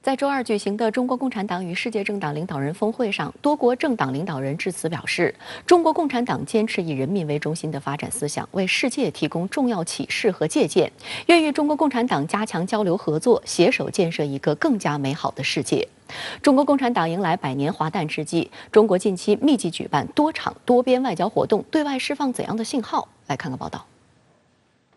在周二举行的中国共产党与世界政党领导人峰会上，多国政党领导人致辞表示，中国共产党坚持以人民为中心的发展思想，为世界提供重要启示和借鉴，愿与中国共产党加强交流合作，携手建设一个更加美好的世界。中国共产党迎来100年华诞之际，中国近期密集举办多场多边外交活动，对外释放怎样的信号？来看看报道。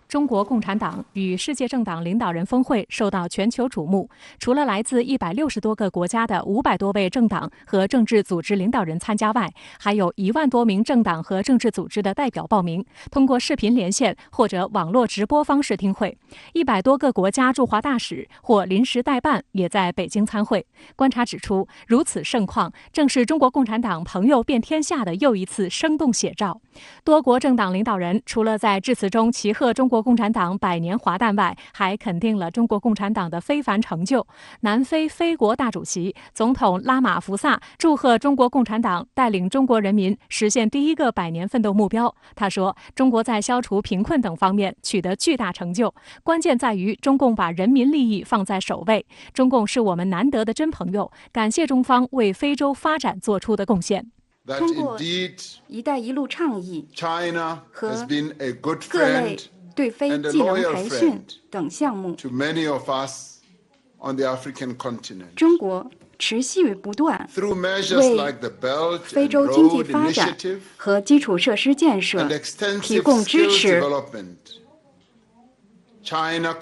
中国共产党与世界政党领导人峰会受到全球瞩目，除了来自160多个国家的500多位政党和政治组织领导人参加外，还有1万多名政党和政治组织的代表报名，通过视频连线或者网络直播方式听会。100多个国家驻华大使或临时代办也在北京参会。观察指出，如此盛况正是中国共产党朋友遍天下的又一次生动写照。多国政党领导人除了在致辞中齐贺中国共产党100年华诞外，还肯定了中国共产党的非凡成就。南非非国大主席、总统拉马福萨祝贺中国共产党带领中国人民实现第一个100年奋斗目标。他说，中国在消除贫困等方面取得巨大成就，关键在于中共把人民利益放在首位。中共是我们难得的真朋友，感谢中方为非洲发展做出的贡献。通过“一带一路”倡议和各类对非技能培训等项目，中国持续不断为非洲经济发展和基础设施建设提供支持，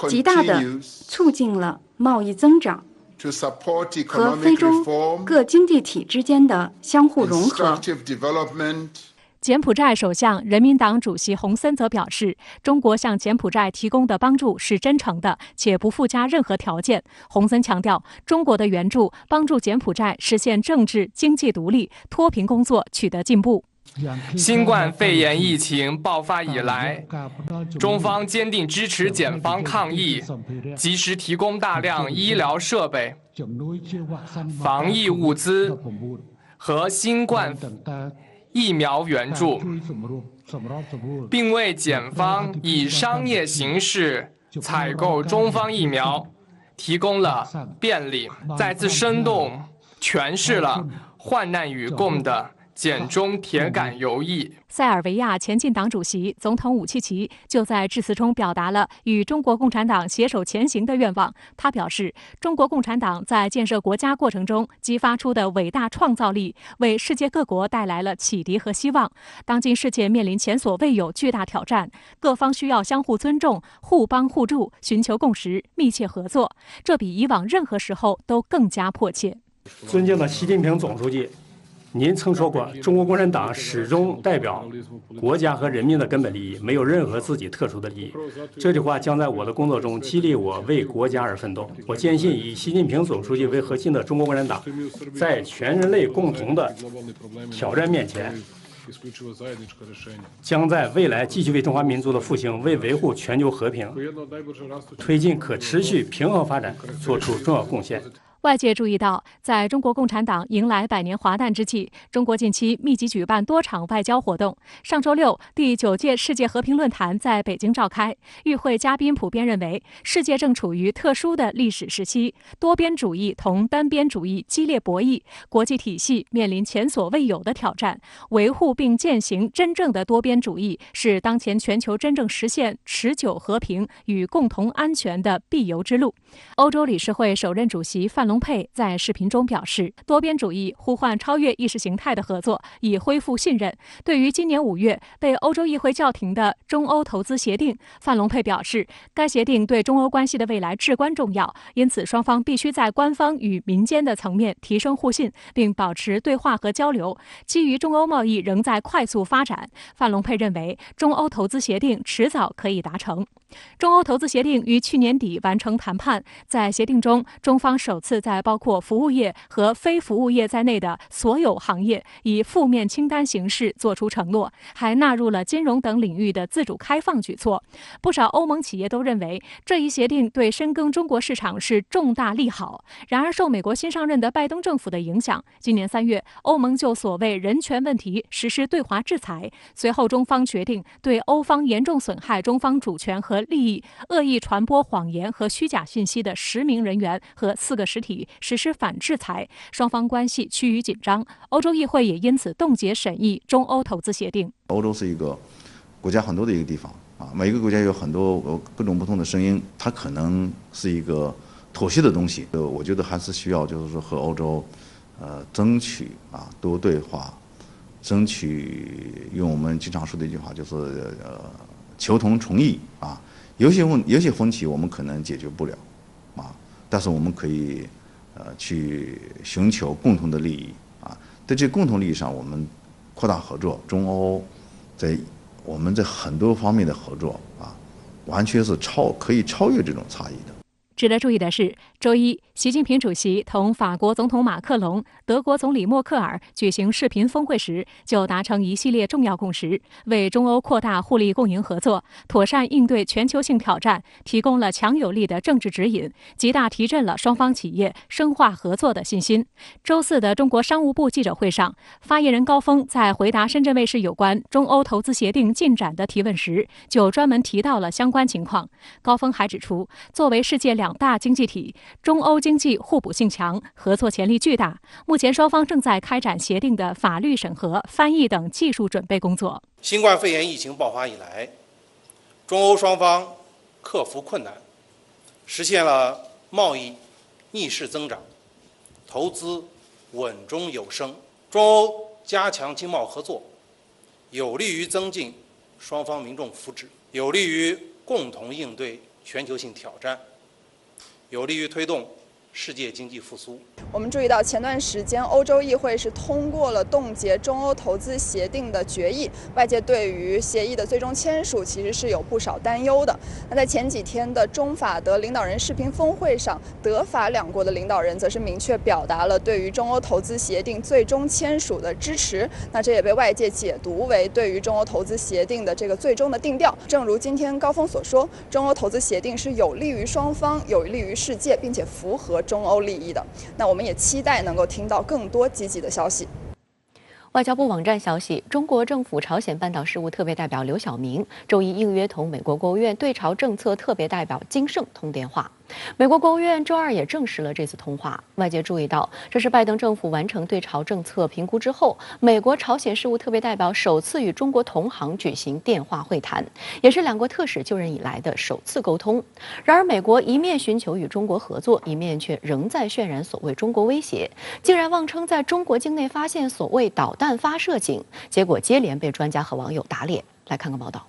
极大地促进了贸易增长和非洲各经济体之间的相互融合。柬埔寨首相、人民党主席洪森则表示，中国向柬埔寨提供的帮助是真诚的，且不附加任何条件。洪森强调，中国的援助帮助柬埔寨实现政治、经济独立，脱贫工作取得进步。新冠肺炎疫情爆发以来，中方坚定支持检方抗疫，及时提供大量医疗设备、防疫物资和新冠疫苗援助，并为检方以商业形式采购中方疫苗提供了便利，再次生动诠释了患难与共的简中铁杆友谊。塞尔维亚前进党主席、总统武契奇就在致辞中表达了与中国共产党携手前行的愿望。他表示，中国共产党在建设国家过程中激发出的伟大创造力，为世界各国带来了启迪和希望。当今世界面临前所未有巨大挑战，各方需要相互尊重、互帮互助，寻求共识，密切合作，这比以往任何时候都更加迫切。尊敬的习近平总书记，您曾说过，中国共产党始终代表国家和人民的根本利益，没有任何自己特殊的利益。这句话将在我的工作中激励我为国家而奋斗。我坚信，以习近平总书记为核心的中国共产党，在全人类共同的挑战面前，将在未来继续为中华民族的复兴、为维护全球和平、推进可持续平衡发展做出重要贡献。外界注意到，在中国共产党迎来100年华诞之际，中国近期密集举办多场外交活动。上周六，第9届世界和平论坛在北京召开，与会嘉宾普遍认为，世界正处于特殊的历史时期，多边主义同单边主义激烈博弈，国际体系面临前所未有的挑战。维护并践行真正的多边主义，是当前全球真正实现持久和平与共同安全的必由之路。欧洲理事会首任主席范龙佩在视频中表示，多边主义呼唤超越意识形态的合作，以恢复信任。对于今年5月被欧洲议会叫停的中欧投资协定，范龙佩表示，该协定对中欧关系的未来至关重要，因此双方必须在官方与民间的层面提升互信，并保持对话和交流。基于中欧贸易仍在快速发展，范龙佩认为，中欧投资协定迟早可以达成。中欧投资协定于去年底完成谈判，在协定中，中方首次在包括服务业和非服务业在内的所有行业以负面清单形式作出承诺，还纳入了金融等领域的自主开放举措。不少欧盟企业都认为，这一协定对深耕中国市场是重大利好。然而，受美国新上任的拜登政府的影响，今年3月，欧盟就所谓人权问题实施对华制裁。随后，中方决定对欧方严重损害中方主权和利益、恶意传播谎言和虚假信息的10名人员和4个实体体实施反制裁，双方关系趋于紧张。欧洲议会也因此冻结审议中欧投资协定。欧洲是一个国家很多的一个地方啊，每个国家有很多各种不同的声音，它可能是一个妥协的东西。我觉得还是需要就是说和欧洲争取多对话，争取用我们经常说的一句话就是求同存异啊。有些分歧我们可能解决不了啊，但是我们可以去寻求共同的利益啊。在这共同利益上，我们扩大合作，中欧我们在很多方面的合作完全是可以超越这种差异的。值得注意的是，周一，习近平主席同法国总统马克龙、德国总理默克尔举行视频峰会时，就达成一系列重要共识，为中欧扩大互利共赢合作、妥善应对全球性挑战提供了强有力的政治指引，极大提振了双方企业深化合作的信心。周四的中国商务部记者会上，发言人高峰在回答深圳卫视有关中欧投资协定进展的提问时，就专门提到了相关情况。高峰还指出，作为世界两大经济体，中欧经济互补性强，合作潜力巨大。目前双方正在开展协定的法律审核、翻译等技术准备工作。新冠肺炎疫情爆发以来，中欧双方克服困难，实现了贸易逆势增长，投资稳中有升。中欧加强经贸合作，有利于增进双方民众福祉，有利于共同应对全球性挑战，有利于推动世界经济复苏。我们注意到，前段时间欧洲议会是通过了冻结中欧投资协定的决议，外界对于协议的最终签署其实是有不少担忧的。那在前几天的中法德领导人视频峰会上，德法两国的领导人则是明确表达了对于中欧投资协定最终签署的支持。那这也被外界解读为对于中欧投资协定的这个最终的定调。正如今天高峰所说，中欧投资协定是有利于双方、有利于世界，并且符合中欧利益的。那我们也期待能够听到更多积极的消息。外交部网站消息，中国政府朝鲜半岛事务特别代表刘晓明周一应约同美国国务院对朝政策特别代表金盛通电话。美国国务院周二也证实了这次通话。外界注意到，这是拜登政府完成对朝政策评估之后，美国朝鲜事务特别代表首次与中国同行举行电话会谈，也是两国特使就任以来的首次沟通。然而，美国一面寻求与中国合作，一面却仍在渲染所谓中国威胁，竟然妄称在中国境内发现所谓导弹发射井，结果接连被专家和网友打脸。来看看报道。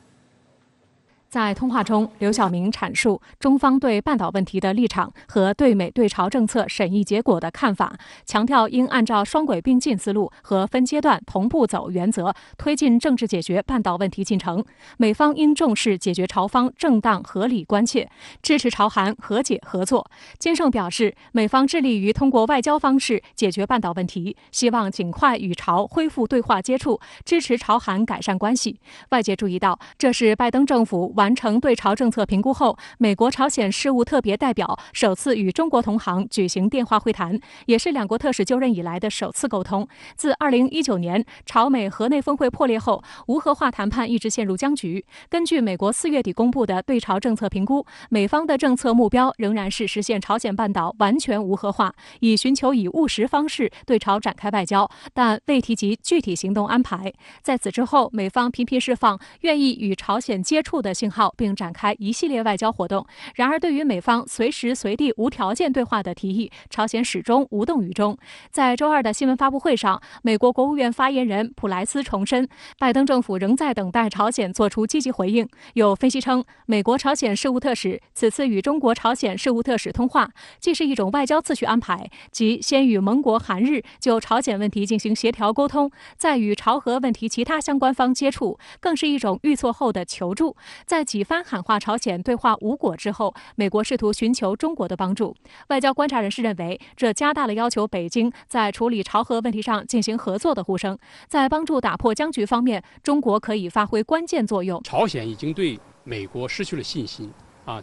在通话中，刘晓明阐述中方对半岛问题的立场和对美对朝政策审议结果的看法，强调应按照双轨并进思路和分阶段同步走原则推进政治解决半岛问题进程。美方应重视解决朝方正当合理关切，支持朝韩和解合作。金盛表示，美方致力于通过外交方式解决半岛问题，希望尽快与朝恢复对话接触，支持朝韩改善关系。外界注意到，这是拜登政府完成对朝政策评估后，美国朝鲜事务特别代表首次与中国同行举行电话会谈，也是两国特使就任以来的首次沟通。自2019年朝美河内峰会破裂后，无核化谈判一直陷入僵局。根据美国4月底公布的对朝政策评估，美方的政策目标仍然是实现朝鲜半岛完全无核化，以寻求以务实方式对朝展开外交，但未提及具体行动安排。在此之后，美方频频释放愿意与朝鲜接触的信号，并展开一系列外交活动。然而，对于美方随时随地无条件对话的提议，朝鲜始终无动于衷。在周二的新闻发布会上，美国国务院发言人普莱斯重申，拜登政府仍在等待朝鲜做出积极回应。有分析称，美国朝鲜事务特使此次与中国朝鲜事务特使通话，既是一种外交次序安排，即先与盟国韩日就朝鲜问题进行协调沟通，再与朝核问题其他相关方接触，更是一种预措后的求助。在几番喊话朝鲜对话无果之后，美国试图寻求中国的帮助。外交观察人士认为，这加大了要求北京在处理朝核问题上进行合作的呼声。在帮助打破僵局方面，中国可以发挥关键作用。朝鲜已经对美国失去了信心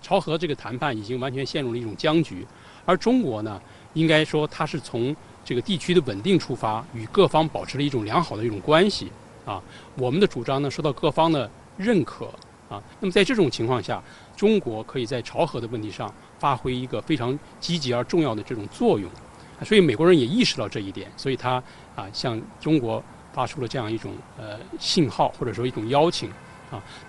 朝核这个谈判已经完全陷入了一种僵局，而中国呢，应该说它是从这个地区的稳定出发，与各方保持了一种良好的一种关系我们的主张呢受到各方的认可那么在这种情况下，中国可以在朝核的问题上发挥一个非常积极而重要的这种作用，所以美国人也意识到这一点，所以他向中国发出了这样一种信号或者说一种邀请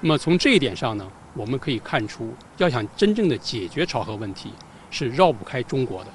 那么从这一点上呢，我们可以看出，要想真正的解决朝核问题，是绕不开中国的。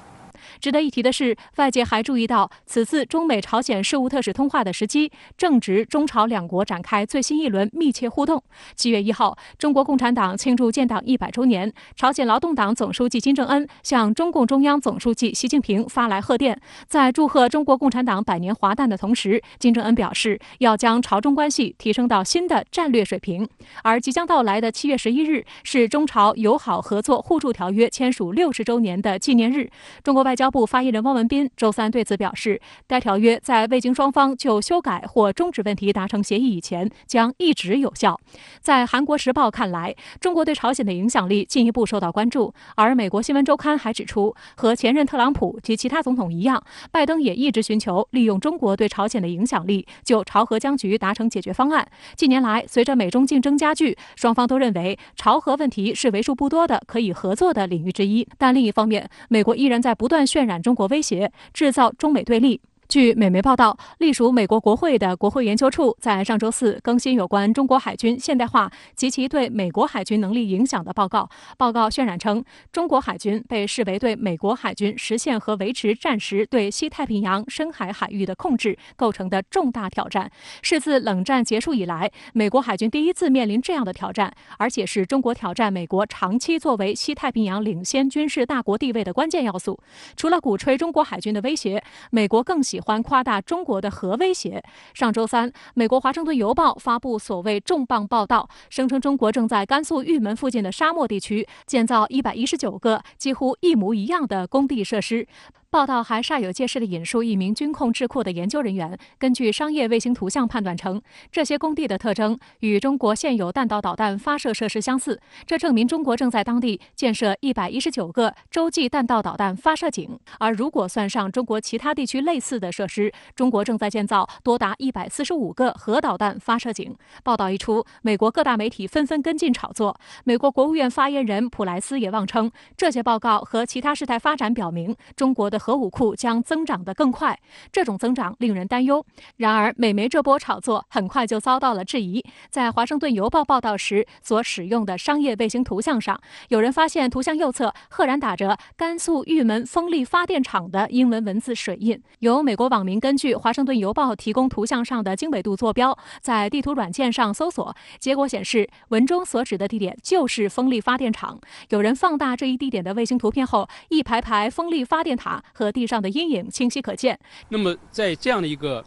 值得一提的是，外界还注意到，此次中美朝鲜事务特使通话的时机，正值中朝两国展开最新一轮密切互动。7月1号，中国共产党庆祝建党100周年，朝鲜劳动党总书记金正恩向中共中央总书记习近平发来贺电，在祝贺中国共产党100年华诞的同时，金正恩表示要将朝中关系提升到新的战略水平。而即将到来的7月11日是中朝友好合作互助条约签署60周年的纪念日。中国外交部发言人汪文斌周三对此表示，该条约在未经双方就修改或终止问题达成协议以前，将一直有效。在韩国时报看来，中国对朝鲜的影响力进一步受到关注，而美国新闻周刊还指出，和前任特朗普及其他总统一样，拜登也一直寻求利用中国对朝鲜的影响力，就朝核僵局达成解决方案。近年来，随着美中竞争加剧，双方都认为朝核问题是为数不多的可以合作的领域之一。但另一方面，美国依然在不断渲染中国威胁，制造中美对立。据美媒报道，隶属美国国会的国会研究处在上周四更新有关中国海军现代化及其对美国海军能力影响的报告。报告渲染称，中国海军被视为对美国海军实现和维持战时对西太平洋深海海域的控制构成的重大挑战，是自冷战结束以来美国海军第一次面临这样的挑战，而且是中国挑战美国长期作为西太平洋领先军事大国地位的关键要素。除了鼓吹中国海军的威胁，美国更喜欢夸大中国的核威胁。上周三，美国《华盛顿邮报》发布所谓重磅报道，声称中国正在甘肃玉门附近的沙漠地区建造119个几乎一模一样的工地设施。报道还煞有介事地引述一名军控智库的研究人员，根据商业卫星图像判断称，这些工地的特征与中国现有弹道导弹发射设施相似，这证明中国正在当地建设119个洲际弹道导弹发射井。而如果算上中国其他地区类似的设施，中国正在建造多达145个核导弹发射井。报道一出，美国各大媒体纷纷跟进炒作。美国国务院发言人普莱斯也妄称，这些报告和其他事态发展表明，中国的核武库将增长得更快，这种增长令人担忧。然而，美媒这波炒作很快就遭到了质疑。在《华盛顿邮报》报道时所使用的商业卫星图像上，有人发现图像右侧赫然打着甘肃玉门风力发电厂的英文文字水印。有美国网民根据《华盛顿邮报》提供图像上的经纬度坐标，在地图软件上搜索，结果显示文中所指的地点就是风力发电厂。有人放大这一地点的卫星图片后，一排排风力发电塔和地上的阴影清晰可见。那么在这样的一个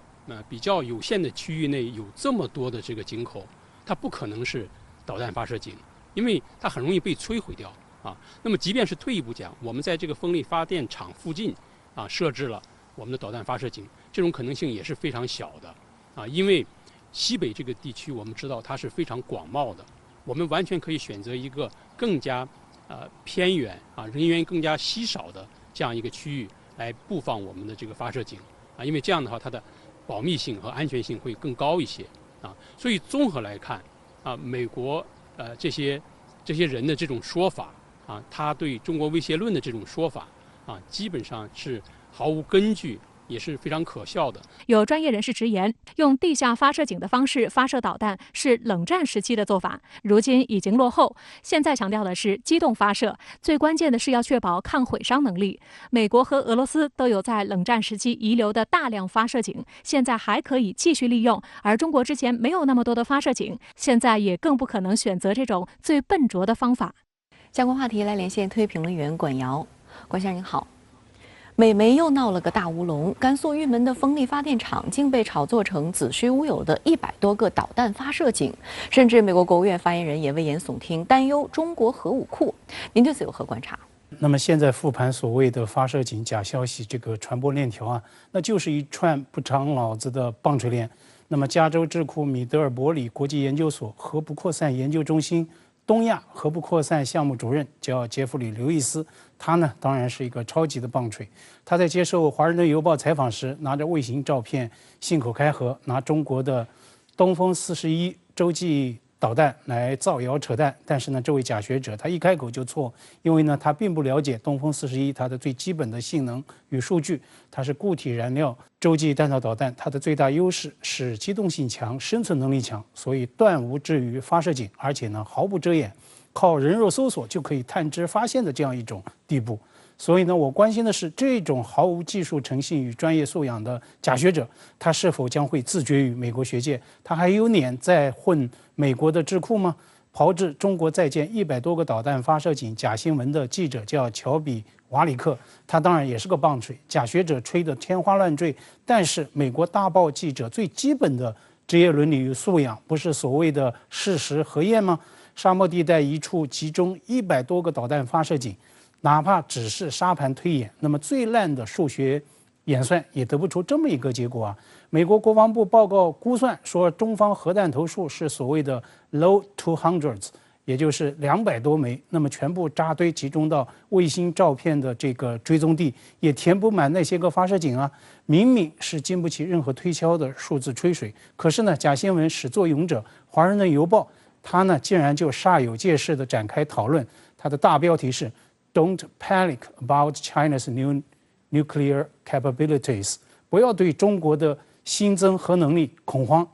比较有限的区域内有这么多的这个井口，它不可能是导弹发射井，因为它很容易被摧毁掉那么即便是退一步讲，我们在这个风力发电厂附近设置了我们的导弹发射井，这种可能性也是非常小的因为西北这个地区我们知道它是非常广袤的，我们完全可以选择一个更加偏远人员更加稀少的这样一个区域来布放我们的这个发射井因为这样的话它的保密性和安全性会更高一些所以综合来看美国这些人的这种说法他对中国威胁论的这种说法基本上是毫无根据，也是非常可笑的。有专业人士直言，用地下发射井的方式发射导弹是冷战时期的做法，如今已经落后。现在强调的是机动发射，最关键的是要确保抗毁伤能力。美国和俄罗斯都有在冷战时期遗留的大量发射井，现在还可以继续利用，而中国之前没有那么多的发射井，现在也更不可能选择这种最笨拙的方法。相关话题来连线特约评论员管瑶。管先生您好。美媒又闹了个大乌龙，甘肃玉门的风力发电厂竟被炒作成子虚乌有的100多个导弹发射井，甚至美国国务院发言人也危言耸听，担忧中国核武库。您对此有何观察？那么现在复盘所谓的发射井假消息这个传播链条那就是一串不长脑子的棒槌链。那么加州智库米德尔伯里国际研究所核不扩散研究中心东亚核不扩散项目主任叫杰弗里·刘易斯，他呢当然是一个超级的棒槌。他在接受《华盛顿邮报》采访时，拿着卫星照片信口开河，拿中国的东风41洲际导弹来造谣扯淡。但是呢，这位假学者他一开口就错，因为呢他并不了解东风41它的最基本的性能与数据。它是固体燃料洲际弹道导弹，它的最大优势是机动性强、生存能力强，所以断无置于发射井，而且呢毫不遮掩，靠人肉搜索就可以探知发现的这样一种地步。所以呢，我关心的是这种毫无技术诚信与专业素养的假学者，他是否将会自绝于美国学界？他还有脸再混美国的智库吗？炮制中国在建100多个导弹发射井假新闻的记者叫乔比瓦里克，他当然也是个棒槌，假学者吹得天花乱坠。但是美国大报记者最基本的职业伦理与素养，不是所谓的事实核验吗？沙漠地带一处集中100多个导弹发射井。哪怕只是沙盘推演，那么最烂的数学演算也得不出这么一个结果啊！美国国防部报告估算说，中方核弹头数是所谓的 low 200s， 也就是200多枚，那么全部扎堆集中到卫星照片的这个追踪地，也填不满那些个发射井啊！明明是经不起任何推敲的数字吹水，可是呢，假新闻始作俑者《华盛顿邮报》它呢竟然就煞有介事地展开讨论，它的大标题是Don't panic about China's new nuclear capabilities。不要对中国的新增核能力恐慌。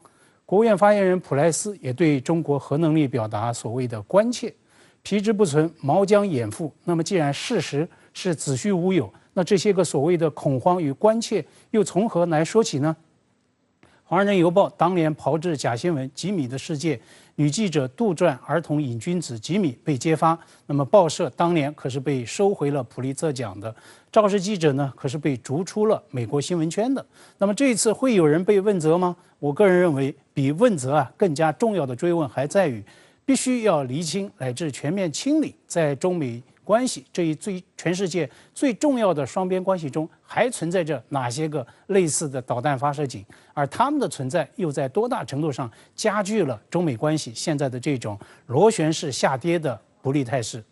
国务院发言人普莱斯也对中国核能力表达所谓的关切。皮之不存，毛将掩腹。那么，既然事实是子虚乌有，那这些个所谓的恐慌与关切又从何来说起呢？《华盛顿邮报》当年炮制假新闻，吉米的世界，女记者杜撰儿童瘾君子吉米被揭发，那么报社当年可是被收回了普利策奖的，肇事记者呢可是被逐出了美国新闻圈的。那么这一次会有人被问责吗？我个人认为，比问责更加重要的追问还在于，必须要厘清乃至全面清理在中美关系这一全世界最重要的双边关系中，还存在着哪些个类似的导弹发射井，而它们的存在又在多大程度上加剧了中美关系现在的这种螺旋式下跌的不利态势。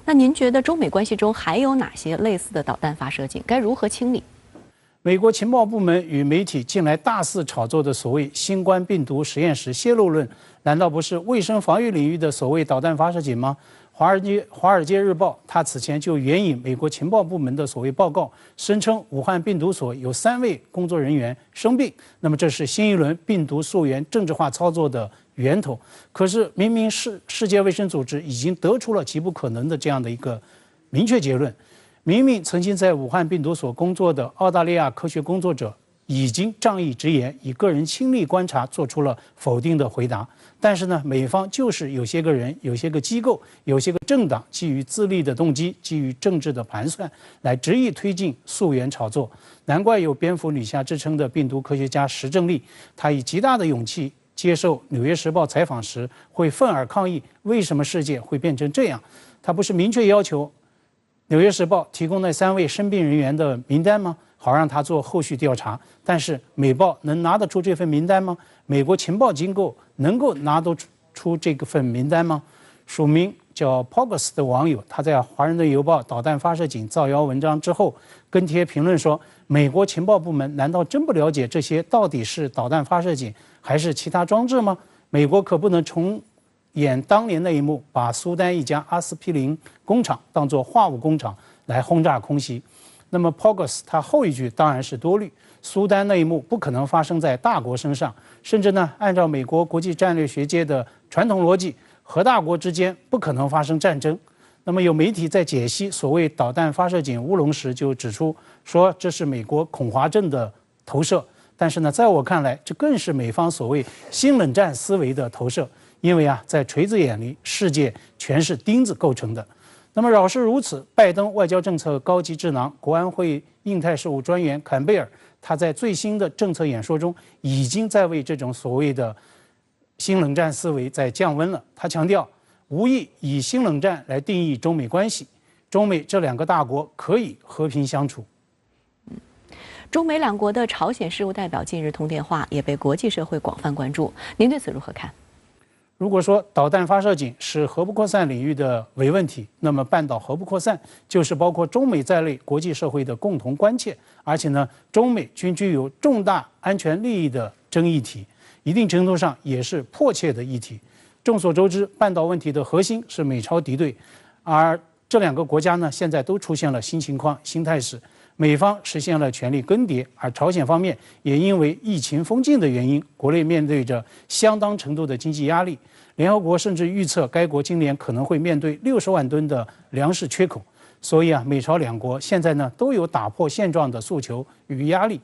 那您觉得中美关系中还有哪些类似的导弹发射井？该如何清理？美国情报部门与媒体近来大肆炒作的所谓新冠病毒实验室泄露论，难道不是卫生防御领域的所谓导弹发射井吗？华尔街日报，它此前就援引美国情报部门的所谓报告，声称武汉病毒所有3位工作人员生病，那么这是新一轮病毒溯源政治化操作的源头。可是明明世界卫生组织已经得出了极不可能的这样的一个明确结论，明明曾经在武汉病毒所工作的澳大利亚科学工作者已经仗义直言，以个人亲历观察做出了否定的回答。但是呢，美方就是有些个人、有些个机构、有些个政党，基于自利的动机，基于政治的盘算，来执意推进溯源炒作。难怪有蝙蝠女侠之称的病毒科学家石正丽，她以极大的勇气接受《纽约时报》采访时，会愤而抗议：为什么世界会变成这样？她不是明确要求《纽约时报》提供那3位生病人员的名单吗？好让他做后续调查，但是美报能拿得出这份名单吗？美国情报机构能够拿得出这个份名单吗？署名叫 Pogus 的网友，他在《华盛顿邮报》导弹发射井造谣文章之后跟帖评论说：美国情报部门难道真不了解这些到底是导弹发射井还是其他装置吗？美国可不能重演当年那一幕，把苏丹一家阿司匹林工厂当作化武工厂来轰炸空袭。那么 Pogus 他后一句当然是多虑，苏丹那一幕不可能发生在大国身上，甚至呢，按照美国国际战略学界的传统逻辑，核大国之间不可能发生战争。那么有媒体在解析所谓导弹发射井乌龙时，就指出说这是美国恐华症的投射。但是呢，在我看来，这更是美方所谓新冷战思维的投射，因为在锤子眼里，世界全是钉子构成的。那么饶是如此，拜登外交政策高级智囊、国安会印太事务专员坎贝尔，他在最新的政策演说中，已经在为这种所谓的新冷战思维在降温了。他强调，无意以新冷战来定义中美关系，中美这2个大国可以和平相处。中美2国的朝鲜事务代表近日通电话，也被国际社会广泛关注。您对此如何看？如果说导弹发射井是核不扩散领域的伪问题，那么半岛核不扩散就是包括中美在内国际社会的共同关切，而且呢，中美均具有重大安全利益的争议体，一定程度上也是迫切的议题。众所周知，半岛问题的核心是美朝敌对，而这两个国家呢，现在都出现了新情况、新态势。美方实现了权力更迭，而朝鲜方面也因为疫情封禁的原因，国内面对着相当程度的经济压力。联合国甚至预测，该国今年可能会面对60万吨的粮食缺口。所以美朝两国现在呢都有打破现状的诉求与压力。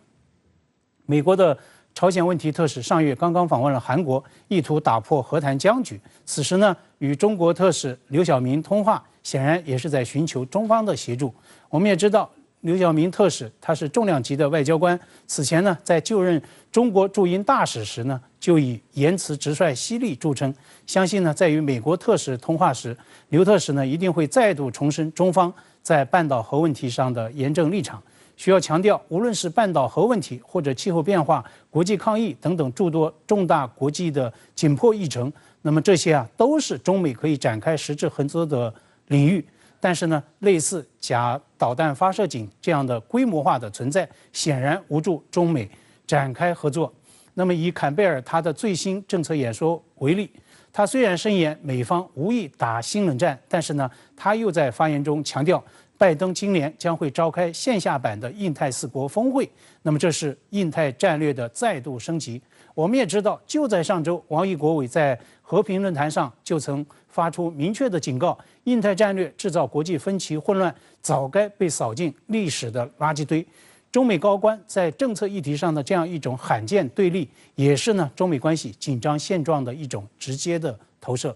美国的朝鲜问题特使上月刚刚访问了韩国，意图打破和谈僵局。此时呢，与中国特使刘晓明通话，显然也是在寻求中方的协助。我们也知道，刘晓明特使他是重量级的外交官，此前呢在就任中国驻英大使时呢，就以言辞直率犀利著称。相信呢，在与美国特使通话时，刘特使呢一定会再度重申中方在半岛核问题上的严正立场。需要强调，无论是半岛核问题或者气候变化、国际抗疫等等诸多重大国际的紧迫议程，那么这些都是中美可以展开实质合作的领域。但是呢，类似假导弹发射井这样的规模化的存在，显然无助中美展开合作。那么以坎贝尔他的最新政策演说为例，他虽然声言美方无意打新冷战，但是呢，他又在发言中强调，拜登今年将会召开线下版的印太4国峰会，那么这是印太战略的再度升级。我们也知道，就在上周，王毅国委在和平论坛上就曾发出明确的警告，印太战略制造国际分歧混乱，早该被扫进历史的垃圾堆。中美高官在政策议题上的这样一种罕见对立，也是呢中美关系紧张现状的一种直接的投射。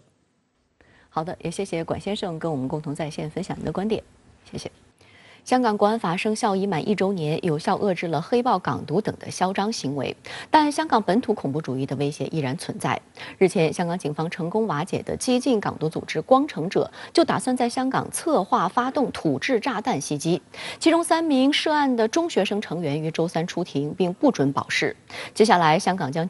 好的，也谢谢管先生跟我们共同在线分享您的观点。谢谢。香港国安法生效已满1周年，有效遏制了黑暴、港独等的嚣张行为，但香港本土恐怖主义的威胁依然存在。日前，香港警方成功瓦解的激进港独组织光城者，就打算在香港策划发动土制炸弹袭击，其中3名涉案的中学生成员于周三出庭，并不准保释。接下来，香港将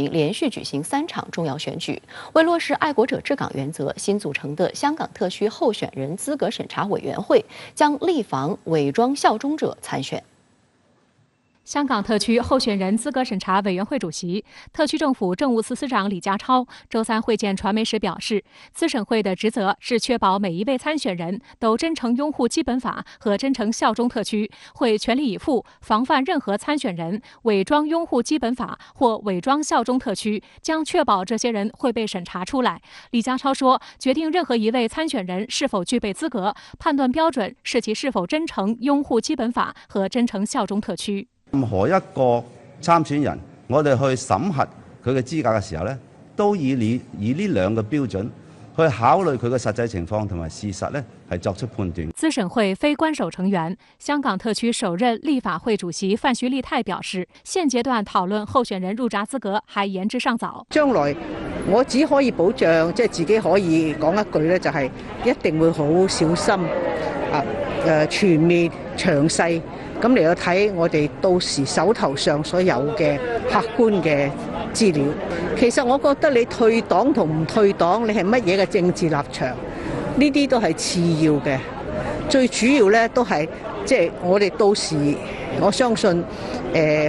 连续举行3场重要选举，为落实爱国者治港原则，新组成的香港特区候选人资格审查委员会将力防伪装效忠者参选。香港特区候选人资格审查委员会主席、特区政府政务司司长李家超周三会见传媒时表示，资审会的职责是确保每一位参选人都真诚拥护基本法和真诚效忠特区，会全力以赴防范任何参选人伪装拥护基本法或伪装效忠特区，将确保这些人会被审查出来。李家超说，决定任何一位参选人是否具备资格，判断標準是其是否真誠擁護基本法和真誠效忠特區。任何一個參選人，我哋去審核佢嘅資格嘅時候咧，都以呢兩個標準去考慮佢嘅實際情況同埋事實咧，係作出判斷。資審會非官守成員，香港特區首任立法會主席范徐麗泰表示，現階段討論候選人入閘資格還言之尚早。將來我只可以保障，即係自己可以講一句咧，就係一定會好小心全面詳細咁嚟到睇我哋到時手頭上所有嘅客觀嘅資料。其實我覺得你退黨同唔退黨，你係乜嘢嘅政治立場，呢啲都係次要嘅。最主要咧都係即係我哋到時，我相信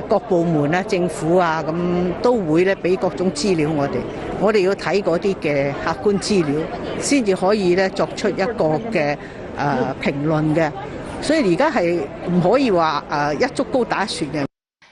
各部門啊、政府啊咁都會咧俾各種資料我哋要睇嗰啲嘅客觀資料，先至可以咧作出一個嘅評論嘅。所以而家係唔可以話一竹篙打一船嘅。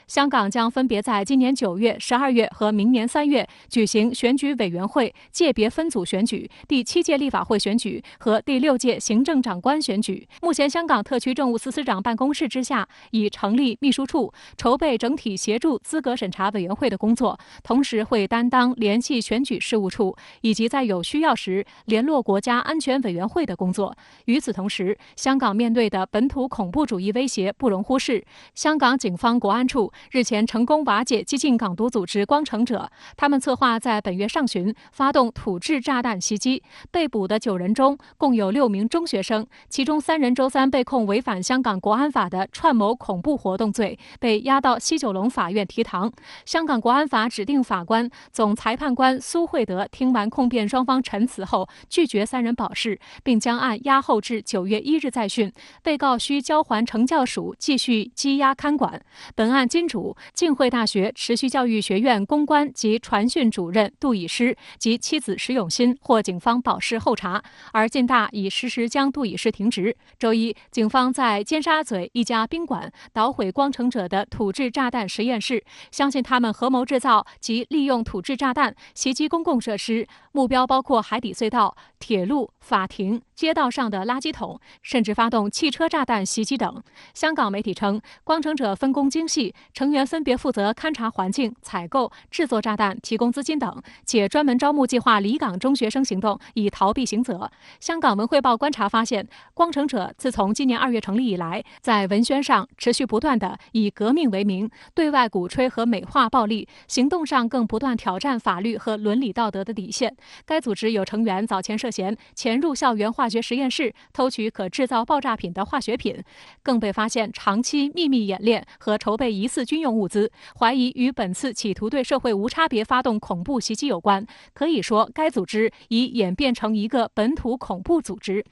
香港將分別在今年9月、12月和明年3月舉行選舉委員會界別分組選舉、第7屆立法會選舉和第6屆行政長官選舉。目前，香港特區政務司司長辦公室之下已成立秘書處，籌備整體協助資格審查委員會的工作，同時會擔當聯繫選舉事務處以及在有需要時聯絡國家安全委員會的工作。與此同時，香港面對的本土恐怖主義威脅不容忽視。香港警方國安處日前成功瓦解激進港獨組織光城者，他們策劃在本月上旬發動土製炸彈襲擊。被捕的9人中，共有6名中學生，其中3人周三被控違反香港國安法的串謀恐怖活動罪，被押到西九龍法院提堂。香港國安法指定法官總裁判官蘇惠德聽完控辯雙方陳詞後，拒絕3人保釋，並將案押後至9月1日再訊。被告需交還懲教署繼續羈押看管。本案今主、浸会大学持续教育学院公关及传讯主任杜以诗及妻子石永新获警方保释候查，而浸大已实时将杜以诗停职。周一，警方在尖沙咀一家宾馆捣毁光城者的土制炸弹实验室，相信他们合谋制造及利用土制炸弹袭击公共设施，目标包括海底隧道、铁路、法庭、街道上的垃圾桶，甚至发动汽车炸弹袭击等。香港媒体称，光城者分工精细，成员分别负责勘察环境、采购、制作炸弹、提供资金等，且专门招募计划离港中学生行动，以逃避刑责。香港文汇报观察发现，光城者自从今年2月成立以来，在文宣上持续不断地以革命为名，对外鼓吹和美化暴力，行动上更不断挑战法律和伦理道德的底线。该组织有成员早前涉嫌潜入校园化学实验室，偷取可制造爆炸品的化学品，更被发现长期秘密演练和筹备疑似军用物资，怀疑与本次企图对社会无差别发动恐怖袭击有关。可以说，该组织已演变成一个本土恐怖组织。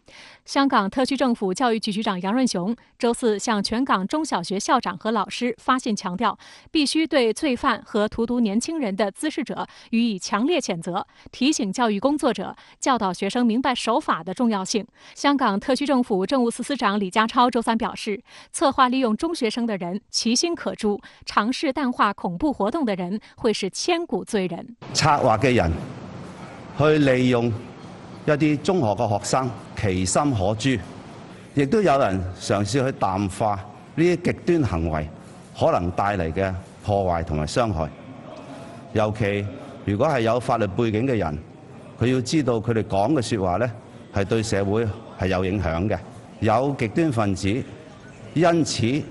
香港特区政府教育局局长杨润雄周四向全港中小学校长和老师发信强调，必须对罪犯和荼毒年轻人的滋事者予以强烈谴责，提醒教育工作者教导学生明白守法的重要性。香港特区政府政務司司長李家超周三表示，策劃利用中學生的人其心可誅，嘗試淡化恐怖活動的人會是千古罪人。策劃嘅人去利用一啲中學嘅學生其心可誅，亦都有人嘗試去淡化呢啲極端行為可能帶嚟嘅破壞同埋傷害。尤其如果係有法律背景嘅人，佢要知道佢哋講嘅説話呢係對社會係有影響嘅。有極端分子因此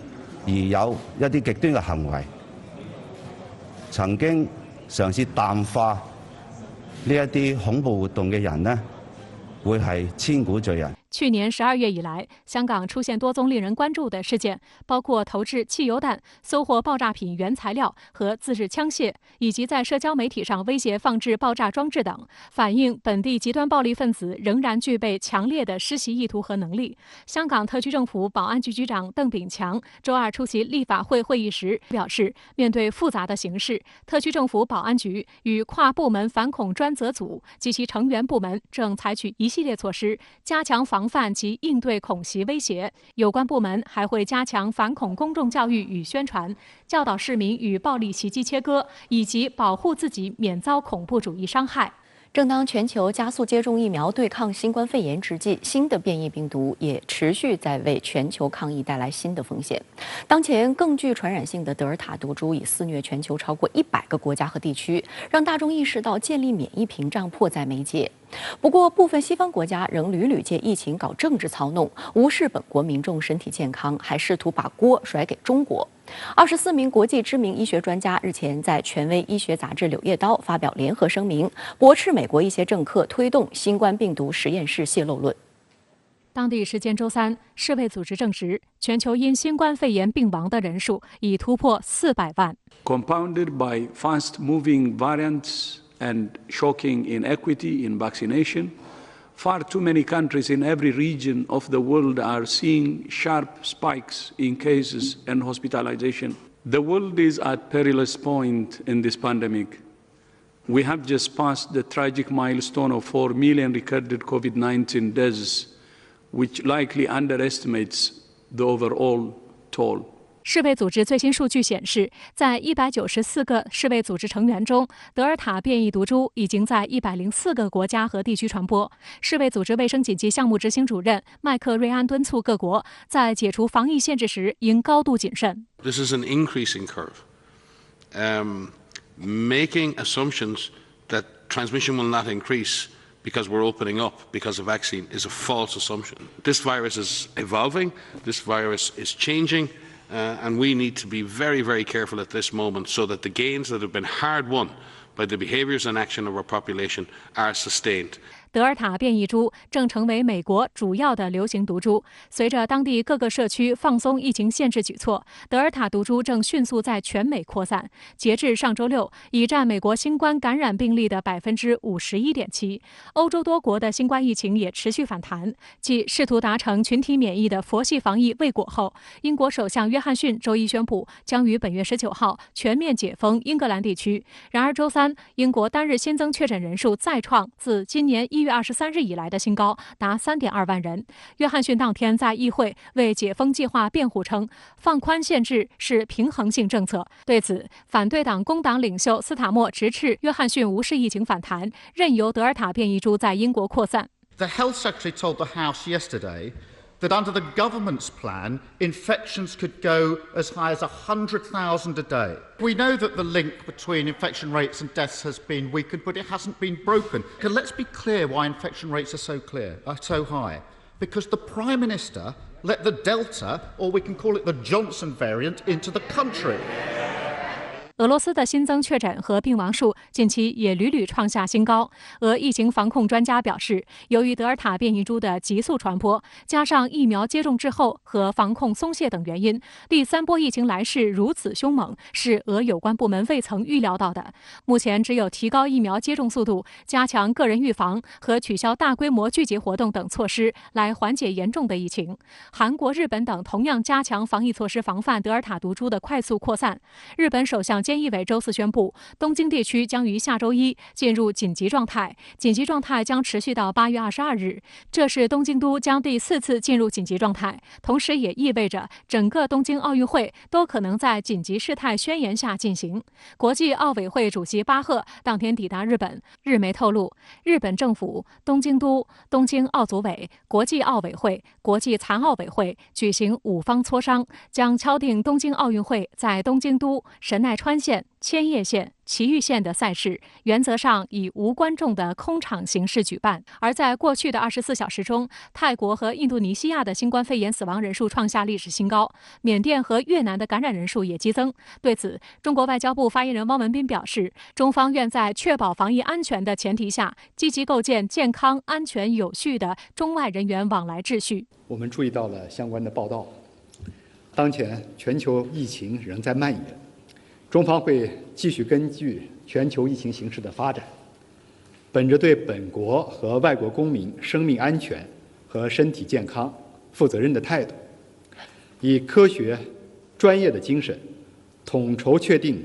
而有一啲極端嘅行為，曾經嘗試淡化呢一啲恐怖活動嘅人呢，會係千古罪人。去年12月以來，香港出現多宗令人關注的事件，包括投擲汽油彈、搜獲爆炸品原材料和自製槍械，以及在社交媒體上威脅放置爆炸裝置等，反映本地極端暴力分子仍然具備強烈的施襲意圖和能力。香港特區政府保安局局長鄧炳強周二出席立法會會議時表示，面對複雜的形勢，特區政府保安局與跨部門反恐專責組及其成員部門正採取一系列措施，加強防範及應對恐襲威脅。有關部門還會加強反恐公眾教育與宣傳，教導市民與暴力襲擊切割，以及保護自己免遭恐怖主義傷害。正當全球加速接種疫苗對抗新冠肺炎之際，新的變異病毒也持續在為全球抗疫帶來新的風險。當前更具傳染性的德爾塔毒株已肆虐全球超過100個國家和地區，讓大眾意識到建立免疫屏障迫在眉睫。不過，部分西方國家仍屢屢借疫情搞政治操弄，無視本國民眾身體健康，還試圖把鍋甩給中國。24名國際知名醫學專家日前在權威醫學雜誌《柳葉刀》發表聯合聲明，駁斥美國一些政客推動新冠病毒實驗室洩漏論。當地時間周三，世衛組織證實，全球因新冠肺炎病亡的人數已突破400萬。Compounded by fast-moving variants and shocking inequity in vaccination, far too many countries in every region of the world are seeing sharp spikes in cases and hospitalization. The world is at perilous point in this pandemic. We have just passed the tragic milestone of 4 million recorded COVID-19 deaths, which likely underestimates the overall toll. 世卫組織最新數據顯示，在194個世衛組織成員中，德爾塔變異毒株已經在104個國家和地區傳播。世衛組織衛生緊急項目執行主任麥克瑞安敦促各國在解除防疫限制時應高度謹慎。This is an increasing curve. Making assumptions that transmission will not increase because we're opening up because of vaccine is a false assumption. This virus is evolving. This virus is changing. And we need to be very, very careful at this moment so that the gains that have been hard won by the behaviours and action of our population are sustained. 德尔塔变异株正成为美国主要的流行毒株。随着当地各个社区放松疫情限制举措，德尔塔毒株正迅速在全美扩散。截至上周六，已占美国新冠感染病例的51.7%。欧洲多国的新冠疫情也持续反弹。继试图达成群体免疫的佛系防疫未果后，英国首相约翰逊周一宣布，将于本月19号全面解封英格兰地区。然而周三，英国单日新增确诊人数再创自今年1月23日以来的新高，达3.2万人。约翰逊当天在议会为解封计划辩护称，放宽限制是平衡性政策。对此，反对党工党领袖斯塔默直斥约翰逊无视疫情反弹，任由德尔塔变异株在英国扩散。The Health Secretary told the House yesterday that under the government's plan, infections could go as high as 100,000 a day. We know that the link between infection rates and deaths has been weakened, but it hasn't been broken. Let's be clear why infection rates are so high. Because the Prime Minister let the Delta, or we can call it the Johnson variant, into the country. 俄罗斯的新增确诊和病亡数近期也屡屡创下新高。俄疫情防控专家表示，由于德尔塔变异株的急速传播，加上疫苗接种滞后和防控松懈等原因，第三波疫情来势如此凶猛，是俄有关部门未曾预料到的。目前只有提高疫苗接种速度、加强个人预防和取消大规模聚集活动等措施来缓解严重的疫情。韩国、日本等同样加强防疫措施，防范德尔塔毒株的快速扩散。日本首相菅义伟周四宣布，东京地区将于下周一进入紧急状态，紧急状态将持续到8月22日。这是东京都将第4次进入紧急状态，同时也意味着整个东京奥运会都可能在紧急事态宣言下进行。国际奥委会主席巴赫当天抵达日本，日媒透露，日本政府、东京都、东京奥组委、国际奥委会、国际残奥委会举行5方磋商，将敲定东京奥运会在东京都、神奈川县、千叶县、埼玉县的赛事，原则上以无观众的空场形式举办。而在过去的24小时中，泰国和印度尼西亚的新冠肺炎死亡人数创下历史新高，缅甸和越南的感染人数也激增。对此，中国外交部发言人汪文斌表示，中方愿在确保防疫安全的前提下，积极构建健康、安全、有序的中外人员往来秩序。我们注意到了相关的报道，当前全球疫情仍在蔓延，中方会继续根据全球疫情形势的发展，本着对本国和外国公民生命安全和身体健康负责任的态度，以科学专业的精神，统筹确定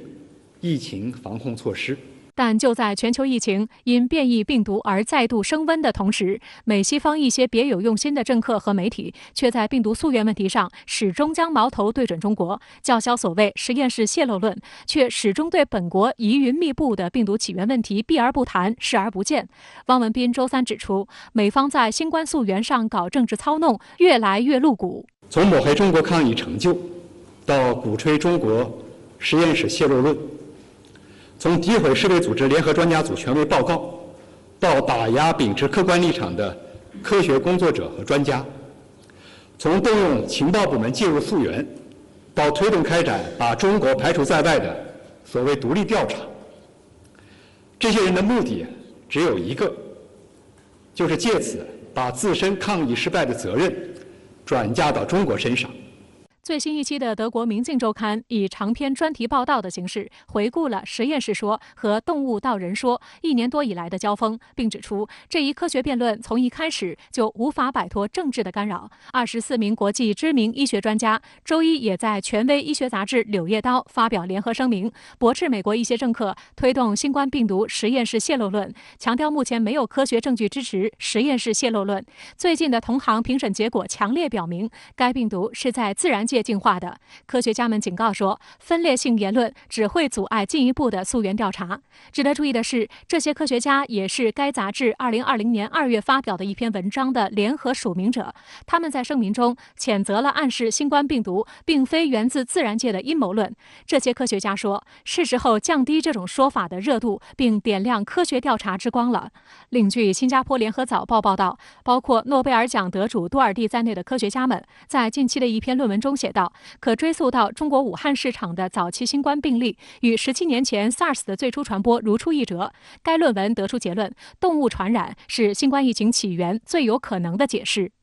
疫情防控措施。但就在全球疫情因变异病毒而再度升温的同时，美西方一些别有用心的政客和媒体却在病毒溯源问题上始终将矛头对准中国，叫嚣所谓实验室泄露论，却始终对本国疑云密布的病毒起源问题避而不谈、视而不见。汪文斌周三指出，美方在新冠溯源上搞政治操弄越来越露骨，从抹黑中国抗疫成就，到鼓吹中国实验室泄露论，从诋毁世卫组织联合专家组权威报告，到打压秉持客观立场的科学工作者和专家，从动用情报部门介入溯源，到推动开展把中国排除在外的所谓独立调查，这些人的目的只有一个，就是借此把自身抗疫失败的责任转嫁到中国身上。最新一期的德国《明镜周刊》以长篇专题报道的形式回顾了实验室说和动物到人说1年多以来的交锋，并指出这一科学辩论从一开始就无法摆脱政治的干扰。24名国际知名医学专家周一也在权威医学杂志《柳叶刀》发表联合声明，驳斥美国一些政客推动新冠病毒实验室泄露论，强调目前没有科学证据支持实验室泄露论。最近的同行评审结果强烈表明，该病毒是在自然界进化的。科学家们警告说，分裂性言论只会阻碍进一步的溯源调查。值得注意的是，这些科学家也是该杂志2020年2月发表的一篇文章的联合署名者。他们在声明中谴责了暗示新冠病毒并非源自自然界的阴谋论。这些科学家说，是时候降低这种说法的热度，并点亮科学调查之光了。另据新加坡联合早报报道，包括诺贝尔奖得主多尔蒂在内的科学家们在近期的一篇论文中写道，可追溯到中国武汉市场的早期新冠病例与17年前 SARS 的最初传播如出一辙。该论文得出结论，动物传染是新冠疫情起源最有可能的解释。